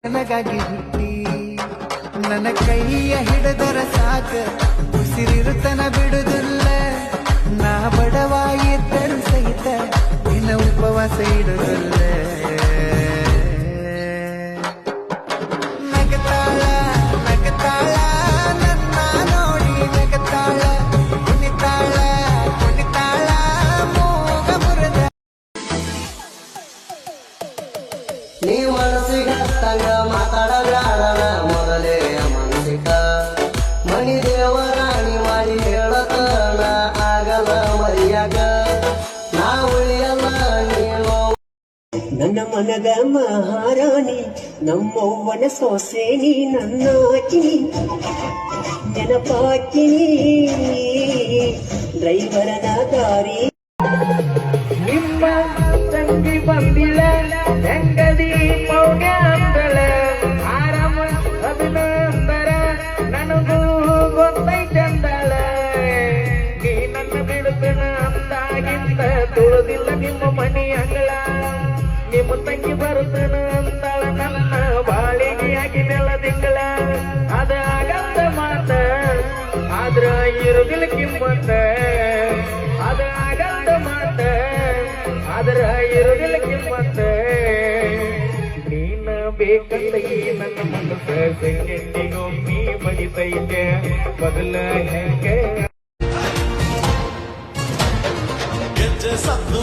ನನಗಾಗಿ ಹುಟ್ಟಿ ನನ್ನ ಕೈಯ ಹಿಡಿದರ ಸಾಕ ಉಸಿರಿರುತನ ಬಿಡುದಿಲ್ಲ ನಾ ಬಡವಾಯಿದ್ದರು ಸಹಿತ ನಿನ್ನ ಉಪವಾಸ ಇಡುದಿಲ್ಲ ನಗತಾಳ ನಗತಾಳ ನನ್ನ ನೋಡಿ ನಗತಾಳ ಕುಣಿತಾಳ ಕುಣಿತಾಳ ಮೂಗ ಮುರದ ನೀ ಮನಸ್ಸಿಗೆ ತಂಗ ಮಾತಾಡಲಾಡಣ ಮೊದಲೇ ಮನಸ್ಸಿಗ ಮಣಿ ದೇವರಾಣಿ ಮಾಡಿ ಹೇಳತನ ಆಗಲ ಮರಿಯಾಗ ನಾ ಉಳಿಯಲ್ಲ ನೀನು ನನ್ನ ಮನದ ಮಹಾರಾಣಿ ನಮ್ಮವ್ವನ ಸೊಸೆನಿ ನನ್ನ ಆಕಿನಿ ನೆನಪಾಕಿನಿ ಡ್ರೈವರನ ದಾರಿ ನಿಮ್ಮ ತಂಗಿ ಬಂದಿಲ್ಲ ಹೆಂಗದಿ ಪೌಡ್ಯ ಅಂದಳ ಆರಾಮ ಅದನ್ನ ಅಂದರ ನನಗೂ ಗೊತ್ತೈತಂದಳ ನೀ ನನ್ನ ಬಿಡುತ್ತನ ಅಂದಾಗಿಂದ ತುಳಿದಿಲ್ಲ ನಿಮ್ಮ ಮನಿ ಅಂಗಳ ನಿಮ್ಮ ತಂಗಿ ಬರುತ್ತನ ಅಂದಳ ನನ್ನ ಬಾಳಿಗೆ ಆಗಿ ನೆಲದಿಂಗಳ ಅದ ಆಗಂತ ಮಾತ ಆದ್ರ ಇರುದಿಲ್ಲ ಕಿಮ್ಮತ್ತ ಅದ ಆಗಂತ ಮಾತ ಆದ್ರ ಇರುದಿಲ್ಲ ಕಿಮ್ಮತ್ತ ನೀನ ಬೇಕಂತ ಈ ನನ್ನ ಮನಸ್ಸ ಸಂಗೆಂದಿಗೊಮ್ಮಿ ಬಡಿತೈತೆ ಬದಲ ಹೆಂಗೆ ಗೆಜ್ಜೆ ಸದ್ದು